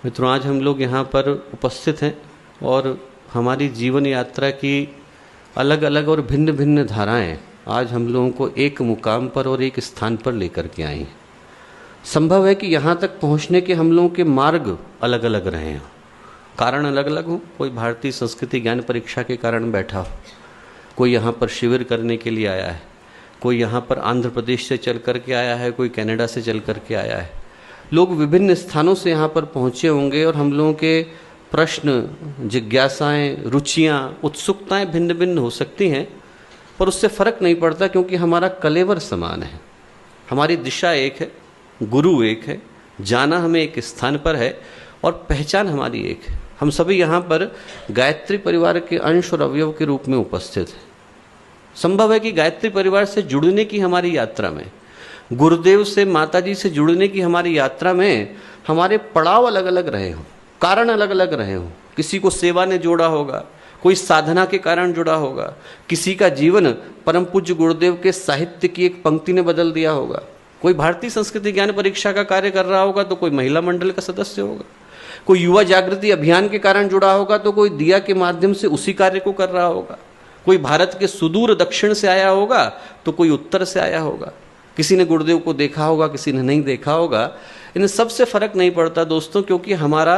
मित्रों, आज हम लोग यहाँ पर उपस्थित हैं और हमारी जीवन यात्रा की अलग अलग और भिन्न भिन्न धाराएं आज हम लोगों को एक मुकाम पर और एक स्थान पर लेकर के आई हैं। संभव है कि यहाँ तक पहुँचने के हम लोगों के मार्ग अलग अलग रहे हों, कारण अलग अलग हों। कोई भारतीय संस्कृति ज्ञान परीक्षा के कारण बैठा हो, कोई यहाँ पर शिविर करने के लिए आया है, कोई यहाँ पर आंध्र प्रदेश से चल कर के आया है, कोई कनाडा से चल कर के आया है। लोग विभिन्न स्थानों से यहाँ पर पहुँचे होंगे और हम लोगों के प्रश्न, जिज्ञासाएं, रुचियाँ, उत्सुकताएं भिन्न भिन्न हो सकती हैं, पर उससे फ़र्क नहीं पड़ता क्योंकि हमारा कलेवर समान है, हमारी दिशा एक है, गुरु एक है, जाना हमें एक स्थान पर है और पहचान हमारी एक है। हम सभी यहाँ पर गायत्री परिवार के अंश और अवयव के रूप में उपस्थित हैं। संभव है कि गायत्री परिवार से जुड़ने की हमारी यात्रा में, गुरुदेव से, माताजी से जुड़ने की हमारी यात्रा में हमारे पड़ाव अलग अलग रहे हों, कारण अलग अलग रहे हों। किसी को सेवा ने जोड़ा होगा, कोई साधना के कारण जुड़ा होगा, किसी का जीवन परम पूज्य गुरुदेव के साहित्य की एक पंक्ति ने बदल दिया होगा, कोई भारतीय संस्कृति ज्ञान परीक्षा का कार्य कर रहा होगा तो कोई महिला मंडल का सदस्य होगा, कोई युवा जागृति अभियान के कारण जुड़ा होगा तो कोई दिया के माध्यम से उसी कार्य को कर रहा होगा, कोई भारत के सुदूर दक्षिण से आया होगा तो कोई उत्तर से आया होगा, किसी ने गुरुदेव को देखा होगा, किसी ने नहीं देखा होगा। इन सबसे फर्क नहीं पड़ता दोस्तों, क्योंकि हमारा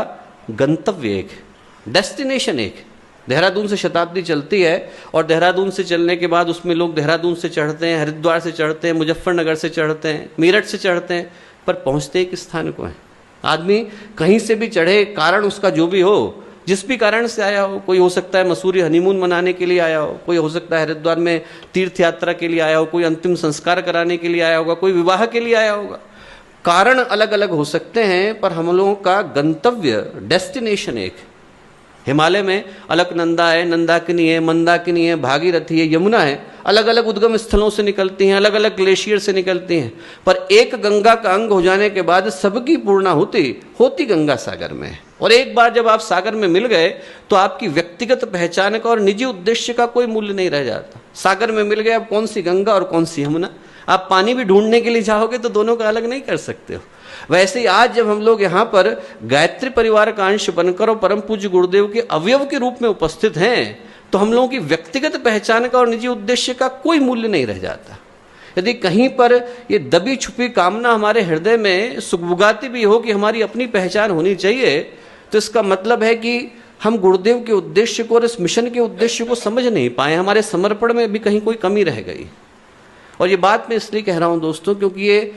गंतव्य एक है, डेस्टिनेशन एक है। देहरादून से शताब्दी चलती है और देहरादून से चलने के बाद उसमें लोग देहरादून से चढ़ते हैं, हरिद्वार से चढ़ते हैं, मुजफ्फरनगर से चढ़ते हैं, मेरठ से चढ़ते हैं, पर पहुंचते एक स्थान को है। आदमी कहीं से भी चढ़े, कारण उसका जो भी हो, जिस भी कारण से आया हो, कोई हो सकता है मसूरी हनीमून मनाने के लिए आया हो, कोई हो सकता है हरिद्वार में तीर्थ यात्रा के लिए आया हो, कोई अंतिम संस्कार कराने के लिए आया होगा, कोई विवाह के लिए आया होगा। कारण अलग अलग हो सकते हैं पर हम लोगों का गंतव्य, डेस्टिनेशन एक है। हिमालय में अलकनंदा है, नंदाकिनी है, मंदाकिनी है, भागीरथी है, यमुना है, अलग अलग उद्गम स्थलों से निकलती हैं, अलग अलग ग्लेशियर से निकलती हैं, पर एक गंगा का अंग हो जाने के बाद सबकी पूर्णाहुति होती गंगा सागर में है। और एक बार जब आप सागर में मिल गए तो आपकी व्यक्तिगत पहचान का और निजी उद्देश्य का कोई मूल्य नहीं रह जाता। सागर में मिल गए, अब कौन सी गंगा और कौन सी यमुना, आप पानी भी ढूंढने के लिए चाहोगे तो दोनों का अलग नहीं कर सकते हो। वैसे ही आज जब हम लोग यहाँ पर गायत्री परिवार का अंश बनकर और परम पूज्य गुरुदेव के अवयव के रूप में उपस्थित हैं, तो हम लोगों की व्यक्तिगत पहचान का और निजी उद्देश्य का कोई मूल्य नहीं रह जाता। यदि कहीं पर ये दबी छुपी कामना हमारे हृदय में सुगबुगाती भी हो कि हमारी अपनी पहचान होनी चाहिए, तो इसका मतलब है कि हम गुरुदेव के उद्देश्य को और इस मिशन के उद्देश्य को समझ नहीं पाए, हमारे समर्पण में भी कहीं कोई कमी रह गई। और ये बात मैं इसलिए कह रहा हूँ दोस्तों, क्योंकि ये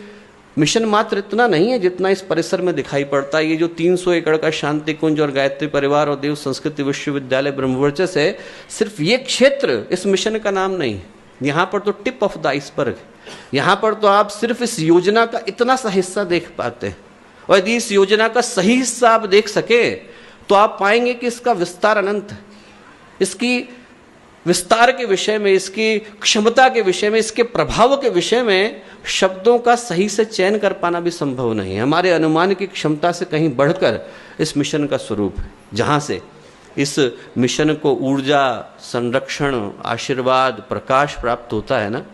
मिशन मात्र इतना नहीं है जितना इस परिसर में दिखाई पड़ता है। ये जो 300 एकड़ का शांति कुंज और गायत्री परिवार और देव संस्कृति विश्वविद्यालय ब्रह्मवर्चस है, सिर्फ ये क्षेत्र इस मिशन का नाम नहीं है। यहाँ पर तो टिप ऑफ द आइसबर्ग, यहाँ पर तो आप सिर्फ इस योजना का इतना सा हिस्सा देख पाते हैं। और यदि इस योजना का सही हिस्सा आप देख सके तो आप पाएंगे कि इसका विस्तार अनंत है। इसकी विस्तार के विषय में, इसकी क्षमता के विषय में, इसके प्रभाव के विषय में शब्दों का सही से चयन कर पाना भी संभव नहीं है। हमारे अनुमान की क्षमता से कहीं बढ़कर इस मिशन का स्वरूप है। जहाँ से इस मिशन को ऊर्जा, संरक्षण, आशीर्वाद, प्रकाश प्राप्त होता है ना,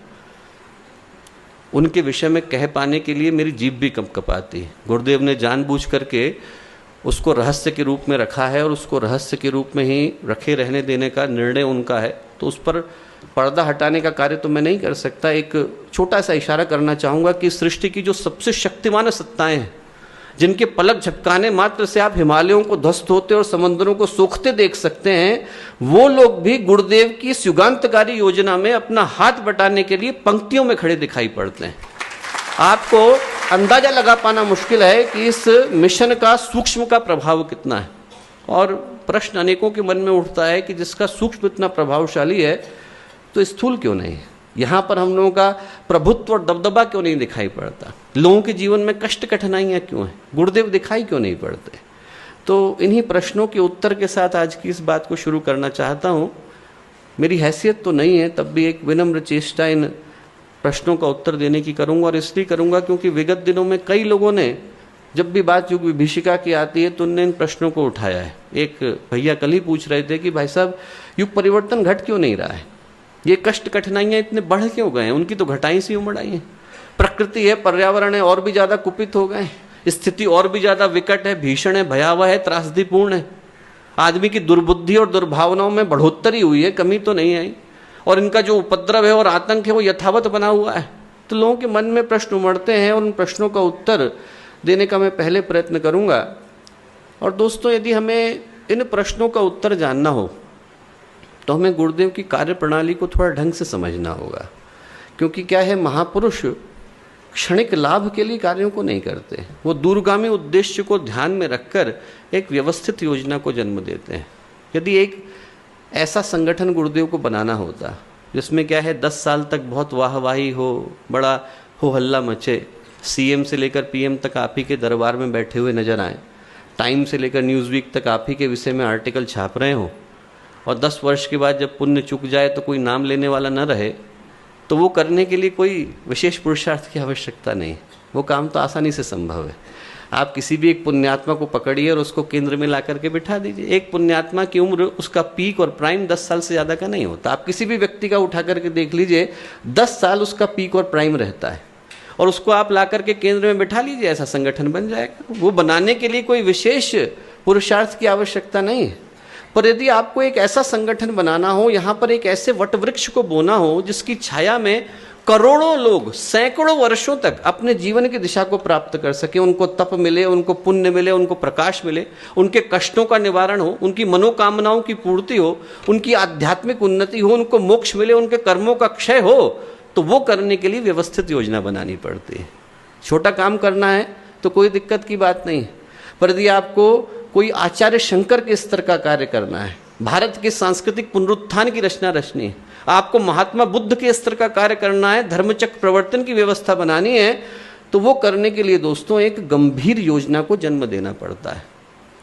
उनके विषय में कह पाने के लिए मेरी जीभ भी कँपकँपाती है। गुरुदेव ने जानबूझ करके उसको रहस्य के रूप में रखा है और उसको रहस्य के रूप में ही रखे रहने देने का निर्णय उनका है, तो उस पर पर्दा हटाने का कार्य तो मैं नहीं कर सकता। एक छोटा सा इशारा करना चाहूँगा कि सृष्टि की जो सबसे शक्तिमान सत्ताएं हैं, जिनके पलक झपकाने मात्र से आप हिमालयों को ध्वस्त होते और समंदरों को सोखते देख सकते हैं, वो लोग भी गुरुदेव की इस युगांतकारी योजना में अपना हाथ बटाने के लिए पंक्तियों में खड़े दिखाई पड़ते हैं। आपको अंदाजा लगा पाना मुश्किल है कि इस मिशन का सूक्ष्म का प्रभाव कितना है। और प्रश्न अनेकों के मन में उठता है कि जिसका सूक्ष्म इतना प्रभावशाली है तो स्थूल क्यों नहीं है? यहाँ पर हम लोगों का प्रभुत्व और दबदबा क्यों नहीं दिखाई पड़ता? लोगों के जीवन में कष्ट कठिनाइयाँ क्यों हैं? गुरुदेव दिखाई क्यों नहीं पड़ते? तो इन्हीं प्रश्नों के उत्तर के साथ आज की इस बात को शुरू करना चाहता हूँ। मेरी हैसियत तो नहीं है, तब भी एक विनम्र चेष्टा इन प्रश्नों का उत्तर देने की करूंगा। और इसलिए करूंगा क्योंकि विगत दिनों में कई लोगों ने जब भी बात युग विभीषिका की आती है तो उनने इन प्रश्नों को उठाया है। एक भैया कल ही पूछ रहे थे कि भाई साहब, युग परिवर्तन घट क्यों नहीं रहा है? ये कष्ट कठिनाइयाँ इतने बढ़ क्यों गए हैं? उनकी तो घटाई सी उमड़ आई हैं। प्रकृति है, पर्यावरण है, और भी ज़्यादा कुपित हो गए। स्थिति और भी ज्यादा विकट है, भीषण है, भयावह है, त्रासदीपूर्ण है। आदमी की दुर्बुद्धि और दुर्भावनाओं में बढ़ोतरी हुई है, कमी तो नहीं आई, और इनका जो उपद्रव है और आतंक है वो यथावत बना हुआ है। तो लोगों के मन में प्रश्न उमड़ते हैं और उन प्रश्नों का उत्तर देने का मैं पहले प्रयत्न करूंगा। और दोस्तों, यदि हमें इन प्रश्नों का उत्तर जानना हो तो हमें गुरुदेव की कार्य प्रणाली को थोड़ा ढंग से समझना होगा। क्योंकि क्या है, महापुरुष क्षणिक लाभ के लिए कार्यों को नहीं करते, वो दूरगामी उद्देश्य को ध्यान में रखकर एक व्यवस्थित योजना को जन्म देते हैं। यदि एक ऐसा संगठन गुरुदेव को बनाना होता जिसमें क्या है 10 साल तक बहुत वाहवाही हो, बड़ा हो हल्ला मचे, सीएम से लेकर पीएम तक आप ही के दरबार में बैठे हुए नजर आए, टाइम से लेकर न्यूज़वीक तक आप ही के विषय में आर्टिकल छाप रहे हो, और 10 वर्ष के बाद जब पुण्य चुक जाए तो कोई नाम लेने वाला न रहे, तो वो करने के लिए कोई विशेष पुरुषार्थ की आवश्यकता नहीं। वो काम तो आसानी से संभव है। आप किसी भी एक पुण्यात्मा को पकड़िए और उसको केंद्र में ला करके बिठा दीजिए। एक पुण्यात्मा की उम्र, उसका पीक और प्राइम 10 साल से ज़्यादा का नहीं होता। आप किसी भी व्यक्ति का उठा करके देख लीजिए, 10 साल उसका पीक और प्राइम रहता है, और उसको आप ला करके केंद्र में बिठा लीजिए, ऐसा संगठन बन जाएगा। वो बनाने के लिए कोई विशेष पुरुषार्थ की आवश्यकता नहीं है। पर यदि आपको एक ऐसा संगठन बनाना हो, यहाँ पर एक ऐसे वटवृक्ष को बोना हो जिसकी छाया में करोड़ों लोग सैकड़ों वर्षों तक अपने जीवन की दिशा को प्राप्त कर सके, उनको तप मिले, उनको पुण्य मिले, उनको प्रकाश मिले, उनके कष्टों का निवारण हो, उनकी मनोकामनाओं की पूर्ति हो, उनकी आध्यात्मिक उन्नति हो, उनको मोक्ष मिले, उनके कर्मों का क्षय हो, तो वो करने के लिए व्यवस्थित योजना बनानी पड़ती है। छोटा काम करना है तो कोई दिक्कत की बात नहीं, पर यदि आपको कोई आचार्य शंकर के स्तर का कार्य करना है, भारत के सांस्कृतिक पुनरुत्थान की रचना रचनी है, आपको महात्मा बुद्ध के स्तर का कार्य करना है, धर्मचक्र प्रवर्तन की व्यवस्था बनानी है, तो वो करने के लिए दोस्तों एक गंभीर योजना को जन्म देना पड़ता है।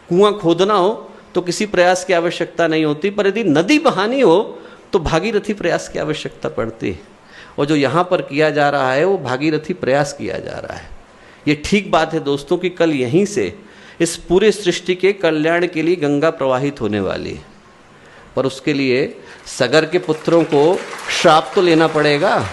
कुआं खोदना हो तो किसी प्रयास की आवश्यकता नहीं होती, पर यदि नदी बहानी हो तो भागीरथी प्रयास की आवश्यकता पड़ती है। और जो यहाँ पर किया जा रहा है वो भागीरथी प्रयास किया जा रहा है। ये ठीक बात है दोस्तों कि कल यहीं से इस पूरे सृष्टि के कल्याण के लिए गंगा प्रवाहित होने वाली है, पर उसके लिए सगर के पुत्रों को श्राप तो लेना पड़ेगा,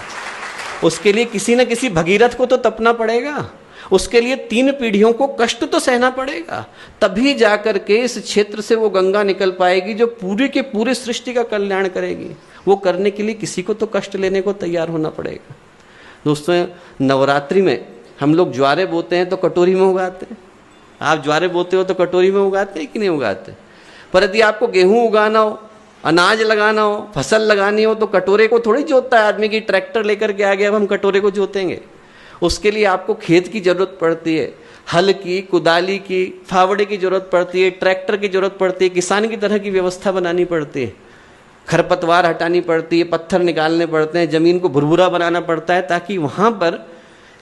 उसके लिए किसी न किसी भगीरथ को तो तपना पड़ेगा, उसके लिए 3 पीढ़ियों को कष्ट तो सहना पड़ेगा, तभी जाकर के इस क्षेत्र से वो गंगा निकल पाएगी जो पूरी के पूरी सृष्टि का कल्याण करेगी। वो करने के लिए किसी को तो कष्ट लेने को तैयार होना पड़ेगा। दोस्तों, नवरात्रि में हम लोग ज्वारे बोते हैं तो कटोरी में उगाते हैं। आप ज्वारे बोते हो तो कटोरी में उगाते हैं कि नहीं उगाते? पर यदि आपको गेहूं उगाना हो, अनाज लगाना हो, फसल लगानी हो, तो कटोरे को थोड़ी जोतता है आदमी की ट्रैक्टर लेकर के आ गया अब हम कटोरे को जोतेंगे। उसके लिए आपको खेत की जरूरत पड़ती है, हल की, कुदाली की, फावड़े की जरूरत पड़ती है, ट्रैक्टर की जरूरत पड़ती है, किसान की तरह की व्यवस्था बनानी पड़ती है, खरपतवार हटानी पड़ती है, पत्थर निकालने पड़ते हैं, जमीन को भुरभुरा बनाना पड़ता है ताकि वहाँ पर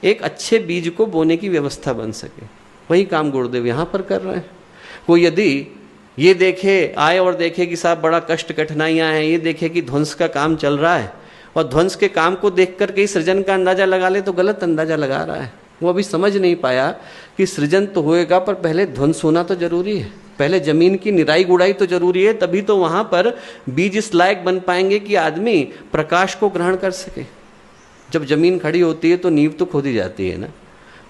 एक अच्छे बीज को बोने की व्यवस्था बन सके। वही काम गुरुदेव यहाँ पर कर रहे हैं। कोई यदि ये देखे, आए और देखे कि साहब बड़ा कष्ट कठिनाइयाँ हैं, ये देखे कि ध्वंस का काम चल रहा है और ध्वंस के काम को देख करके ही सृजन का अंदाजा लगा ले, तो गलत अंदाजा लगा रहा है। वो अभी समझ नहीं पाया कि सृजन तो होएगा पर पहले ध्वंस होना तो जरूरी है, पहले जमीन की निराई गुड़ाई तो जरूरी है, तभी तो वहाँ पर बीज इस लायक बन पाएंगे कि आदमी प्रकाश को ग्रहण कर सके। जब जमीन खड़ी होती है तो नींव तो खोदी जाती है ना,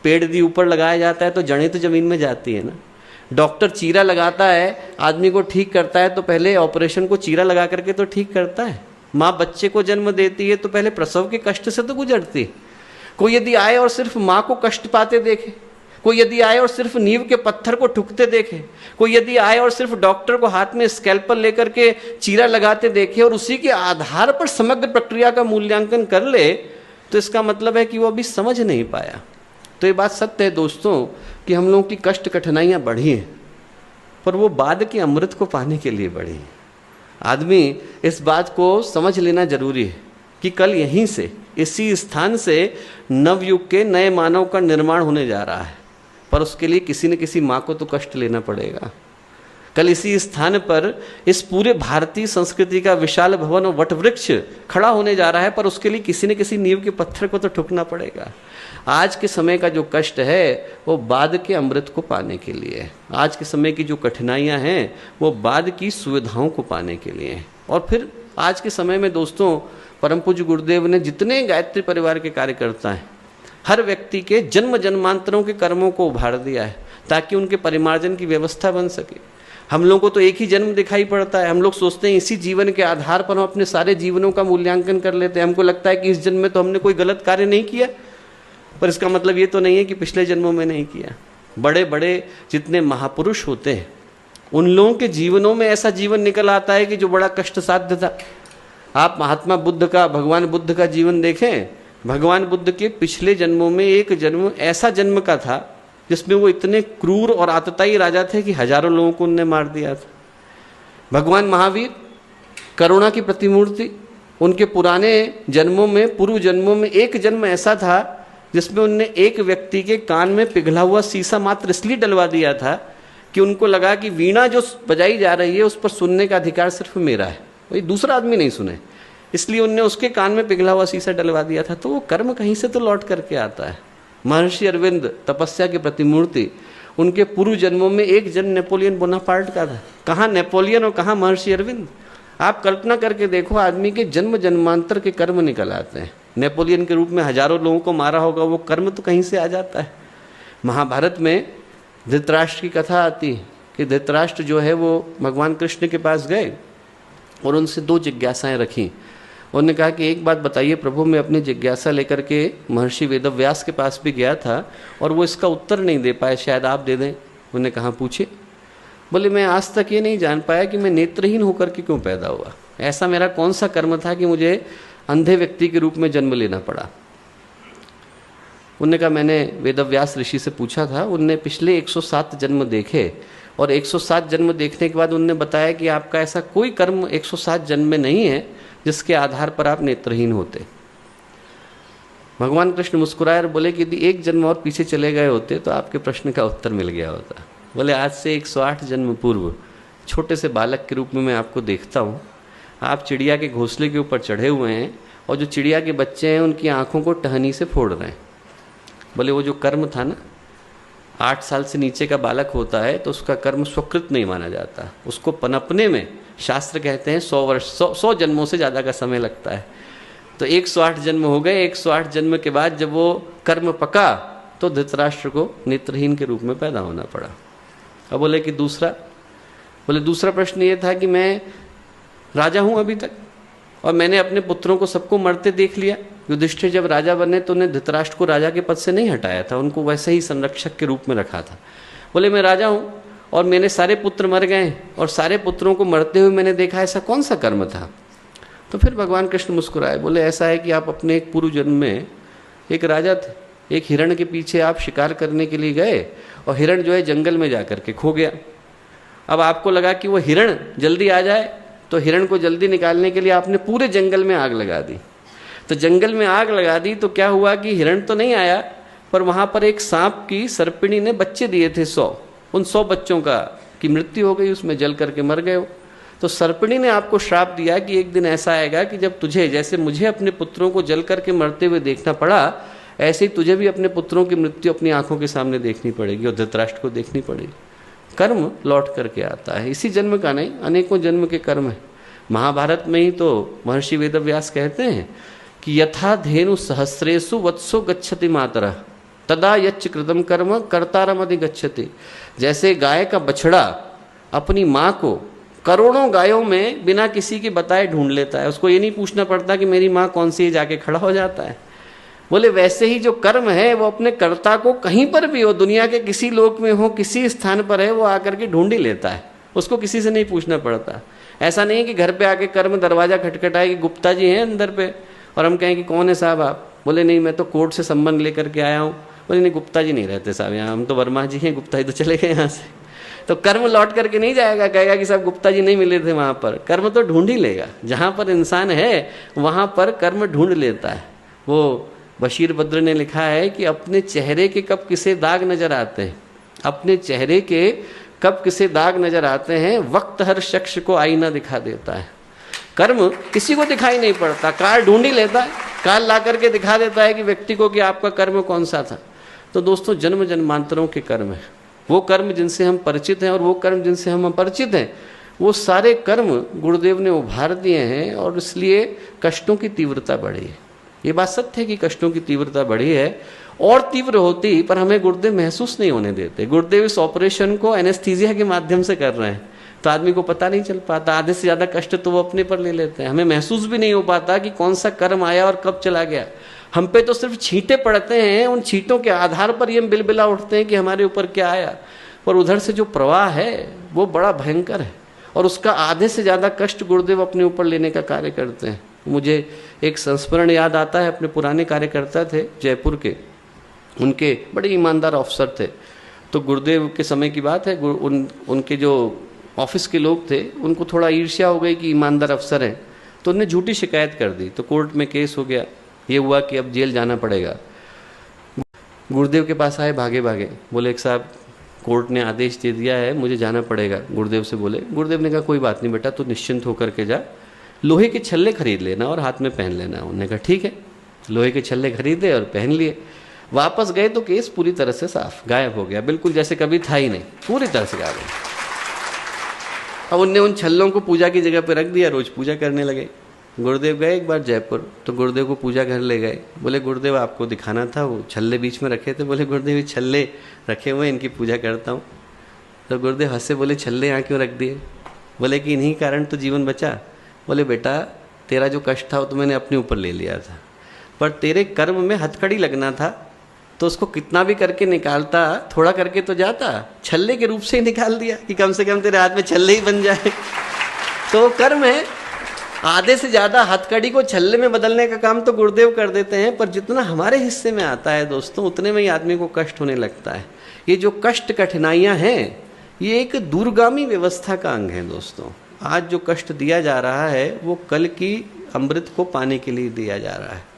पेड़ यदि ऊपर लगाया जाता है तो जड़ें तो जमीन में जाती है ना। डॉक्टर चीरा लगाता है, आदमी को ठीक करता है तो पहले ऑपरेशन को चीरा लगा करके तो ठीक करता है। माँ बच्चे को जन्म देती है तो पहले प्रसव के कष्ट से तो गुजरती है। कोई यदि आए और सिर्फ माँ को कष्ट पाते देखे, कोई यदि आए और सिर्फ नींव के पत्थर को ठुकते देखे, कोई यदि आए और सिर्फ डॉक्टर को हाथ में स्कैल्पल लेकर के चीरा लगाते देखे और उसी के आधार पर समग्र प्रक्रिया का मूल्यांकन कर ले, तो इसका मतलब है कि वो अभी समझ नहीं पाया। तो ये बात सत्य है दोस्तों कि हम लोगों की कष्ट कठिनाइयाँ बढ़ी हैं, पर वो बाद के अमृत को पाने के लिए बढ़ी हैं। आदमी इस बात को समझ लेना जरूरी है कि कल यहीं से, इसी स्थान से नवयुग के नए मानव का निर्माण होने जा रहा है, पर उसके लिए किसी न किसी माँ को तो कष्ट लेना पड़ेगा। कल इसी स्थान पर इस पूरे भारतीय संस्कृति का विशाल भवन और वटवृक्ष खड़ा होने जा रहा है, पर उसके लिए किसी न किसी नींव के पत्थर को तो ठुकना पड़ेगा। आज के समय का जो कष्ट है वो बाद के अमृत को पाने के लिए है। आज के समय की जो कठिनाइयां हैं वो बाद की सुविधाओं को पाने के लिए है। और फिर आज के समय में दोस्तों, परम पूज्य गुरुदेव ने जितने गायत्री परिवार के कार्यकर्ता हैं, हर व्यक्ति के जन्म जन्मांतरों के कर्मों को उभार दिया है ताकि उनके परिमार्जन की व्यवस्था बन सके। हम लोगों को तो एक ही जन्म दिखाई पड़ता है, हम लोग सोचते हैं इसी जीवन के आधार पर हम अपने सारे जीवनों का मूल्यांकन कर लेते हैं। हमको लगता है कि इस जन्म में तो हमने कोई गलत कार्य नहीं किया, पर इसका मतलब ये तो नहीं है कि पिछले जन्मों में नहीं किया। बड़े बड़े जितने महापुरुष होते हैं उन लोगों के जीवनों में ऐसा जीवन निकल आता है कि जो बड़ा कष्ट साध्य था। आप महात्मा बुद्ध का, भगवान बुद्ध का जीवन देखें, भगवान बुद्ध के पिछले जन्मों में एक जन्म ऐसा जन्म का था जिसमें वो इतने क्रूर और आतताई राजा थे कि हजारों लोगों को उनने मार दिया था। भगवान महावीर करुणा की प्रतिमूर्ति, उनके पुराने जन्मों में, पूर्व जन्मों में एक जन्म ऐसा था जिसमें उनने एक व्यक्ति के कान में पिघला हुआ शीशा मात्र इसलिए डलवा दिया था कि उनको लगा कि वीणा जो बजाई जा रही है उस पर सुनने का अधिकार सिर्फ मेरा है, वही दूसरा आदमी नहीं सुने, इसलिए उनने उसके कान में पिघला हुआ शीशा डलवा दिया था। तो वो कर्म कहीं से तो लौट करके आता है। महर्षि अरविंद तपस्या की प्रतिमूर्ति, उनके पूर्व जन्मों में एक जन्म नेपोलियन बोनापार्ट का था। कहाँ नेपोलियन और कहाँ महर्षि अरविंद। आप कल्पना करके देखो, आदमी के जन्म जन्मांतर के कर्म निकल आते हैं। नेपोलियन के रूप में हजारों लोगों को मारा होगा, वो कर्म तो कहीं से आ जाता है। महाभारत में धृतराष्ट्र की कथा आती है कि धृतराष्ट्र जो है वो भगवान कृष्ण के पास गए और उनसे दो जिज्ञासाएं रखी। उन्होंने कहा कि एक बात बताइए प्रभु, मैं अपनी जिज्ञासा लेकर के महर्षि वेदव्यास के पास भी गया था और वो इसका उत्तर नहीं दे पाए, शायद आप दे दें। उन्होंने कहा पूछे। बोले मैं आज तक ये नहीं जान पाया कि मैं नेत्रहीन होकर के क्यों पैदा हुआ। ऐसा मेरा कौन सा कर्म था कि मुझे अंधे व्यक्ति के रूप में जन्म लेना पड़ा। उन्होंने कहा मैंने वेदव्यास ऋषि से पूछा था, उनने पिछले 107 जन्म देखे और 107 जन्म देखने के बाद उनने बताया कि आपका ऐसा कोई कर्म 107 जन्म में नहीं है जिसके आधार पर आप नेत्रहीन होते। भगवान कृष्ण मुस्कुराए और बोले कि यदि एक जन्म और पीछे चले गए होते तो आपके प्रश्न का उत्तर मिल गया होता। बोले आज से 108 जन्म पूर्व छोटे से बालक के रूप में मैं आपको देखता हूँ, आप चिड़िया के घोंसले के ऊपर चढ़े हुए हैं और जो चिड़िया के बच्चे हैं उनकी आँखों को टहनी से फोड़ रहे हैं। बोले वो जो कर्म था ना, 8 साल से नीचे का बालक होता है तो उसका कर्म स्वकृत नहीं माना जाता, उसको पनपने में शास्त्र कहते हैं 100 वर्ष 100 जन्मों से ज़्यादा का समय लगता है। तो 108 जन्म हो गए। 108 जन्म के बाद जब वो कर्म पका तो धृतराष्ट्र को नेत्रहीन के रूप में पैदा होना पड़ा। अब बोले कि दूसरा, बोले दूसरा प्रश्न ये था कि मैं राजा हूँ अभी तक और मैंने अपने पुत्रों को सबको मरते देख लिया। युधिष्ठिर जब राजा बने तो उन्हें धृतराष्ट्र को राजा के पद से नहीं हटाया था, उनको वैसे ही संरक्षक के रूप में रखा था। बोले मैं राजा हूँ और मैंने सारे पुत्र मर गए और सारे पुत्रों को मरते हुए मैंने देखा, ऐसा कौन सा कर्म था। तो फिर भगवान कृष्ण मुस्कुराए, बोले ऐसा है कि आप अपने एक पूर्व जन्म में एक राजा थे, एक हिरण के पीछे आप शिकार करने के लिए गए और हिरण जो है जंगल में जाकर के खो गया। अब आपको लगा कि वो हिरण जल्दी आ जाए तो हिरण को जल्दी निकालने के लिए आपने पूरे जंगल में आग लगा दी। तो जंगल में आग लगा दी तो क्या हुआ कि हिरण तो नहीं आया, पर वहाँ पर एक सांप की सर्पिणी ने बच्चे दिए थे 100। उन 100 बच्चों की मृत्यु हो गई, उसमें जल करके मर गए हो। तो सर्पिणी ने आपको श्राप दिया कि एक दिन ऐसा आएगा कि जब तुझे, जैसे मुझे अपने पुत्रों को जल करके मरते हुए देखना पड़ा, ऐसे ही तुझे भी अपने पुत्रों की मृत्यु अपनी आंखों के सामने देखनी पड़ेगी और धृतराष्ट्र को देखनी पड़ेगी। कर्म लौट करके आता है, इसी जन्म का नहीं, अनेकों जन्म के कर्म है। महाभारत में ही तो महर्षि वेदव्यास कहते हैं कि यथा धेनु सहस्रेषु वत्सो गच्छति मातरः तदा यच्च कृतम कर्म कर्तारम अधिगच्छति। जैसे गाय का बछड़ा अपनी माँ को करोड़ों गायों में बिना किसी के बताए ढूंढ लेता है, उसको ये नहीं पूछना पड़ता कि मेरी माँ कौन सी है, जाके खड़ा हो जाता है। बोले वैसे ही जो कर्म है वो अपने कर्ता को कहीं पर भी हो, दुनिया के किसी लोक में हो, किसी स्थान पर है, वो आकर के ढूंढ ही लेता है, उसको किसी से नहीं पूछना पड़ता। ऐसा नहीं है कि घर पे आके कर्म दरवाजा खटखटाए कि गुप्ता जी हैं अंदर पे और हम कहें कि कौन है साहब आप। बोले नहीं मैं तो कोर्ट से संबंध लेकर के आया हूँ। बोले नहीं गुप्ता जी नहीं रहते साहब यहाँ, हम तो वर्मा जी हैं, गुप्ता जी तो चले गए यहाँ से। तो कर्म लौट करके नहीं जाएगा, कहेगा कि साहब गुप्ता जी नहीं मिले थे वहाँ पर। कर्म तो ढूंढ ही लेगा, जहाँ पर इंसान है वहाँ पर कर्म ढूंढ लेता है। वो बशीर बद्र ने लिखा है कि अपने चेहरे के कब किसे दाग नजर आते हैं, अपने चेहरे के कब किसे दाग नजर आते हैं, वक्त हर शख्स को आईना दिखा देता है। कर्म किसी को दिखाई नहीं पड़ता, काल ढूंढ ही लेता है, काल ला करके दिखा देता है कि व्यक्ति को कि आपका कर्म कौन सा था। तो दोस्तों जन्म जन्मांतरों के कर्म है, वो कर्म जिनसे हम परिचित हैं और वो कर्म जिनसे हम अपरिचित हैं, वो सारे कर्म गुरुदेव ने उभार दिए हैं और इसलिए कष्टों की तीव्रता बढ़ी है। ये बात सत्य है कि कष्टों की तीव्रता बढ़ी है और तीव्र होती, पर हमें गुरुदेव महसूस नहीं होने देते। गुरुदेव इस ऑपरेशन को एनेस्थीसिया के माध्यम से कर रहे हैं, तो आदमी को पता नहीं चल पाता। आधे से ज़्यादा कष्ट तो वो अपने पर ले लेते हैं, हमें महसूस भी नहीं हो पाता कि कौन सा कर्म आया और कब चला गया। हम पे तो सिर्फ छींटे पड़ते हैं, उन छींटों के आधार पर ये हम बिलबिला उठते हैं कि हमारे ऊपर क्या आया, पर उधर से जो प्रवाह है वो बड़ा भयंकर है और उसका आधे से ज़्यादा कष्ट गुरुदेव अपने ऊपर लेने का कार्य करते हैं। मुझे एक संस्मरण याद आता है, अपने पुराने कार्यकर्ता थे जयपुर के, उनके बड़े ईमानदार अफसर थे। तो गुरुदेव के समय की बात है, उनके जो ऑफिस के लोग थे उनको थोड़ा ईर्ष्या हो गई कि ईमानदार अफसर हैं, तो उन्होंने झूठी शिकायत कर दी। तो कोर्ट में केस हो गया, ये हुआ कि अब जेल जाना पड़ेगा। गुरुदेव के पास आए भागे भागे, बोले एक साहब कोर्ट ने आदेश दे दिया है, मुझे जाना पड़ेगा। गुरुदेव से बोले, गुरुदेव ने कहा कोई बात नहीं बेटा, तू निश्चिंत होकर के जा, लोहे के छल्ले खरीद लेना और हाथ में पहन लेना। उन्होंने कहा ठीक है, लोहे के छल्ले खरीदे और पहन लिए। वापस गए तो केस पूरी तरह से साफ गायब हो गया, बिल्कुल जैसे कभी था ही नहीं, पूरी तरह से गायब। अब उनने उन छल्लों को पूजा की जगह पर रख दिया, रोज पूजा करने लगे। गुरुदेव गए एक बार जयपुर, तो गुरुदेव को पूजा घर ले गए। बोले गुरुदेव आपको दिखाना था, वो छल्ले बीच में रखे थे। बोले गुरुदेव ये छल्ले रखे हुए, इनकी पूजा करता हूँ। तो गुरुदेव हंसे, बोले छल्ले यहाँ क्यों रख दिए? बोले कि इन्हीं कारण तो जीवन बचा। बोले बेटा तेरा जो कष्ट था वो तो मैंने अपने ऊपर ले लिया था, पर तेरे कर्म में हथकड़ी लगना था, तो उसको कितना भी करके निकालता, थोड़ा करके तो जाता, छल्ले के रूप से ही निकाल दिया कि कम से कम तेरे हाथ में छल्ले ही बन जाए। तो कर्म है, आधे से ज़्यादा हथकड़ी को छल्ले में बदलने का काम तो गुरुदेव कर देते हैं, पर जितना हमारे हिस्से में आता है दोस्तों, उतने में ही आदमी को कष्ट होने लगता है। ये जो कष्ट कठिनाइयाँ हैं, ये एक दूरगामी व्यवस्था का अंग है दोस्तों। आज जो कष्ट दिया जा रहा है वो कल की अमृत को पाने के लिए दिया जा रहा है।